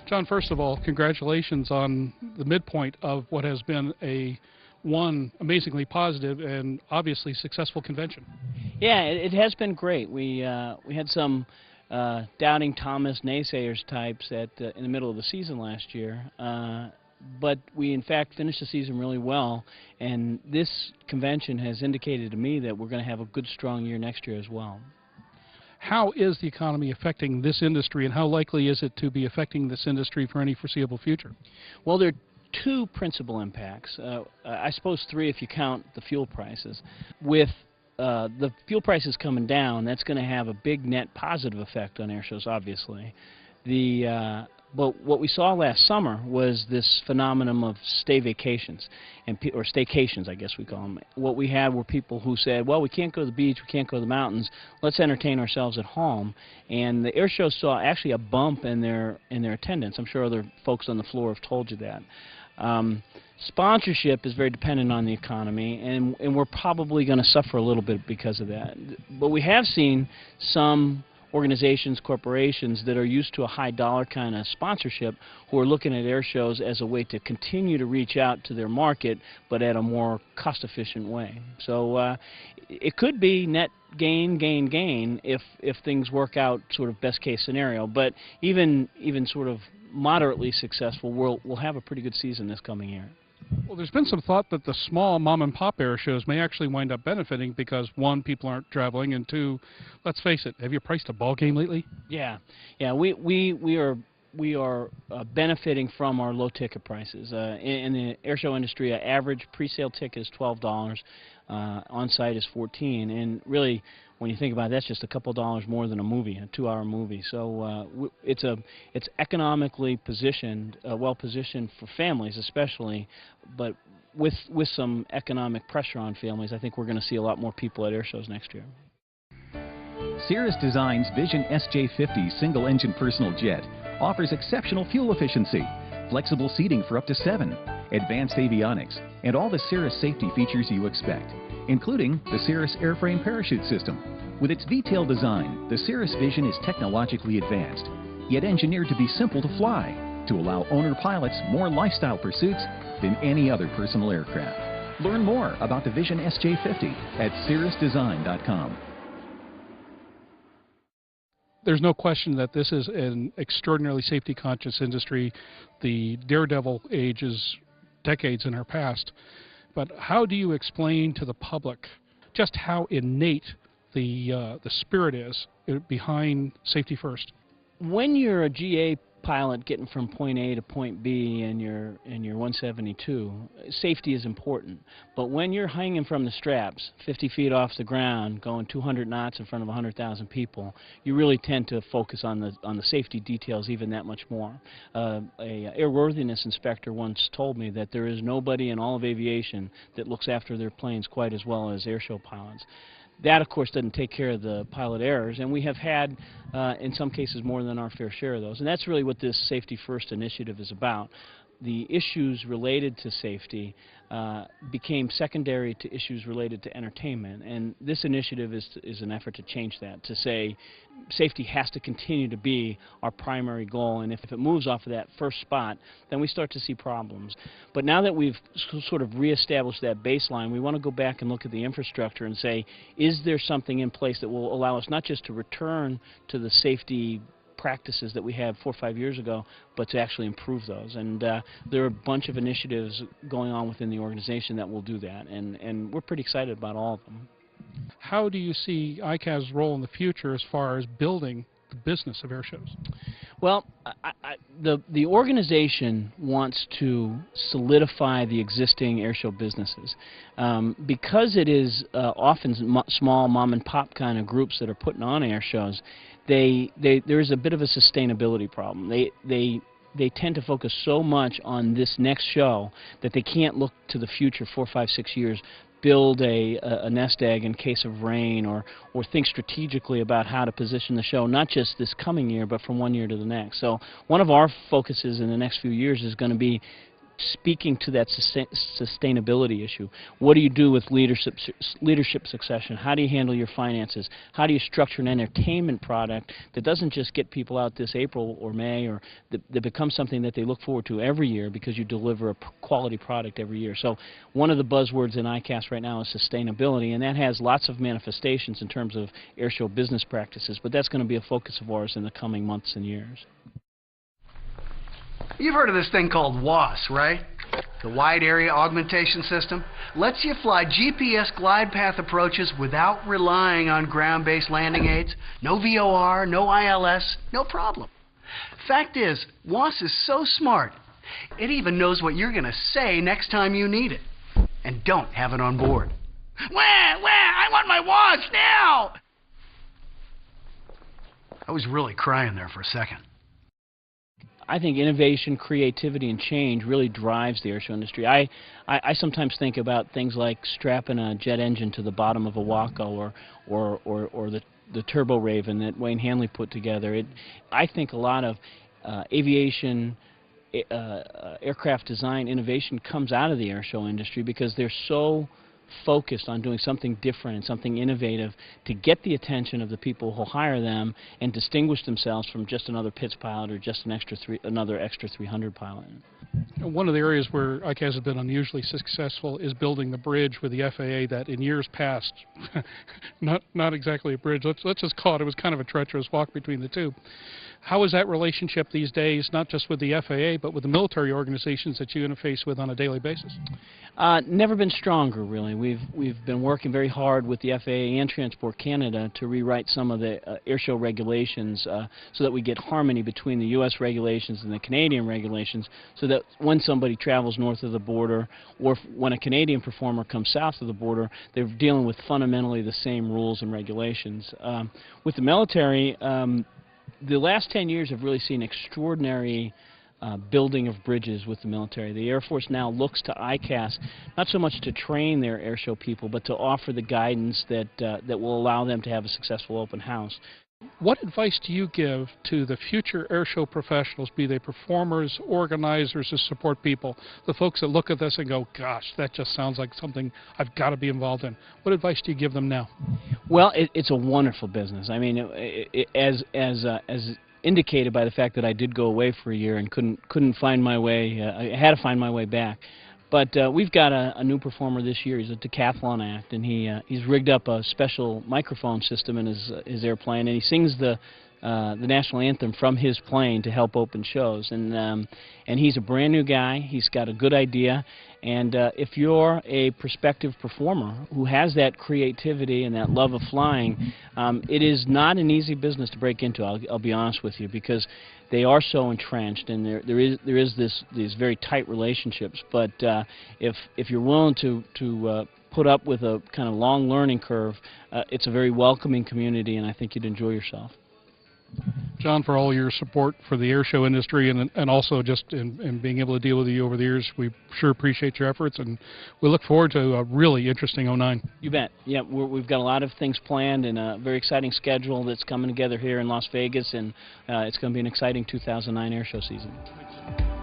John, first of all, congratulations on the midpoint of what has been one amazingly positive and obviously successful convention. Yeah, it has been great. We had some doubting Thomas naysayers types in the middle of the season last year, but we in fact finished the season really well, and this convention has indicated to me that we're going to have a good strong year next year as well. How is the economy affecting this industry, and how likely is it to be affecting this industry for any foreseeable future? Well, there are two principal impacts. I suppose three if you count the fuel prices. With the fuel prices coming down, that's going to have a big net positive effect on air shows, obviously. But what we saw last summer was this phenomenon of stay vacations, or staycations, I guess we call them. What we had were people who said, well, we can't go to the beach, we can't go to the mountains, let's entertain ourselves at home. And the air shows saw actually a bump in their attendance. I'm sure other folks on the floor have told you that. Sponsorship is very dependent on the economy, and we're probably going to suffer a little bit because of that. But we have seen some organizations, corporations that are used to a high dollar kind of sponsorship who are looking at air shows as a way to continue to reach out to their market, but at a more cost efficient way. So it could be net gain, gain, gain if things work out sort of best case scenario, but even sort of moderately successful, we'll have a pretty good season this coming year. Well, there's been some thought that the small mom-and-pop air shows may actually wind up benefiting because, one, people aren't traveling, and two, let's face it, have you priced a ball game lately? Yeah, we are benefiting from our low ticket prices. In the air show industry, an average pre-sale ticket is $12, on-site is $14, and really, when you think about it, that's just a couple dollars more than a movie, a 2-hour movie. So it's economically positioned, well positioned for families especially, but with some economic pressure on families, I think we're going to see a lot more people at air shows next year. Cirrus Design's Vision SJ50 single-engine personal jet offers exceptional fuel efficiency, flexible seating for up to 7, advanced avionics, and all the Cirrus safety features you expect, including the Cirrus airframe parachute system. With its detailed design, the Cirrus Vision is technologically advanced, yet engineered to be simple to fly, to allow owner pilots more lifestyle pursuits than any other personal aircraft. Learn more about the Vision SJ50 at cirrusdesign.com. There's no question that this is an extraordinarily safety-conscious industry. The daredevil age is decades in our past. But how do you explain to the public just how innate the spirit is behind safety first? When you're a GA pilot getting from point A to point B and you're 172, safety is important. But when you're hanging from the straps 50 feet off the ground going 200 knots in front of 100,000 people, you really tend to focus on the safety details even that much more. A airworthiness inspector once told me that there is nobody in all of aviation that looks after their planes quite as well as airshow pilots. That, of course, doesn't take care of the pilot errors, and we have had, in some cases, more than our fair share of those. And that's really what this Safety First initiative is about. The issues related to safety became secondary to issues related to entertainment, and this initiative is an effort to change that, to say safety has to continue to be our primary goal, and if it moves off of that first spot, then we start to see problems. But now that we've sort of reestablished that baseline, we want to go back and look at the infrastructure and say, is there something in place that will allow us not just to return to the safety practices that we had 4 or 5 years ago, but to actually improve those. And there are a bunch of initiatives going on within the organization that will do that, and we're pretty excited about all of them. How do you see ICAS's role in the future as far as building the business of air shows? Well, the organization wants to solidify the existing airshow businesses. Because it is often small mom-and-pop kind of groups that are putting on air shows, there is a bit of a sustainability problem. They tend to focus so much on this next show that they can't look to the future 4, 5, 6 years, build a nest egg in case of rain, or think strategically about how to position the show, not just this coming year, but from one year to the next. So one of our focuses in the next few years is going to be speaking to that sustainability issue. What do you do with leadership succession? How do you handle your finances? How do you structure an entertainment product that doesn't just get people out this April or May, or that becomes something that they look forward to every year because you deliver a quality product every year? So one of the buzzwords in ICAS right now is sustainability, and that has lots of manifestations in terms of airshow business practices, but that's going to be a focus of ours in the coming months and years. You've heard of this thing called WAAS, right? The Wide Area Augmentation System. Lets you fly GPS glide path approaches without relying on ground-based landing aids. No VOR, no ILS, no problem. Fact is, WAAS is so smart, it even knows what you're going to say next time you need it. And don't have it on board. Wah, wah, I want my WAAS now! I was really crying there for a second. I think innovation, creativity, and change really drives the airshow industry. I sometimes think about things like strapping a jet engine to the bottom of a Waco, or the Turbo Raven that Wayne Hanley put together. I think a lot of aviation, aircraft design innovation comes out of the airshow industry because they're so focused on doing something different and something innovative to get the attention of the people who hire them and distinguish themselves from just another Pitts pilot or just another extra 300 pilot. One of the areas where ICAS has been unusually successful is building the bridge with the FAA that in years past, not exactly a bridge, let's just call it was kind of a treacherous walk between the two. How is that relationship these days, not just with the FAA, but with the military organizations that you interface with on a daily basis? Never been stronger, really. We've been working very hard with the FAA and Transport Canada to rewrite some of the airshow regulations so that we get harmony between the U.S. regulations and the Canadian regulations, so that when somebody travels north of the border, or when a Canadian performer comes south of the border, they're dealing with fundamentally the same rules and regulations. With the military, the last 10 years have really seen extraordinary building of bridges with the military. The Air Force now looks to ICAS not so much to train their airshow people, but to offer the guidance that will allow them to have a successful open house. What advice do you give to the future airshow professionals, be they performers, organizers, or support people, the folks that look at this and go, gosh, that just sounds like something I've got to be involved in? What advice do you give them now? Well, it's a wonderful business. I mean, as indicated by the fact that I did go away for a year and couldn't find my way, I had to find my way back. But we've got a new performer this year. He's a decathlon act, and he's rigged up a special microphone system in his airplane, and he sings the national anthem from his plane to help open shows. And he's a brand new guy. He's got a good idea. And if you're a prospective performer who has that creativity and that love of flying, it is not an easy business to break into. I'll be honest with you, because they are so entrenched, and there is these very tight relationships. But if you're willing to put up with a kind of long learning curve, it's a very welcoming community, and I think you'd enjoy yourself. John, for all your support for the airshow industry and also just in being able to deal with you over the years, we sure appreciate your efforts, and we look forward to a really interesting 09. You bet. Yeah, we've got a lot of things planned and a very exciting schedule that's coming together here in Las Vegas, and it's going to be an exciting 2009 airshow season.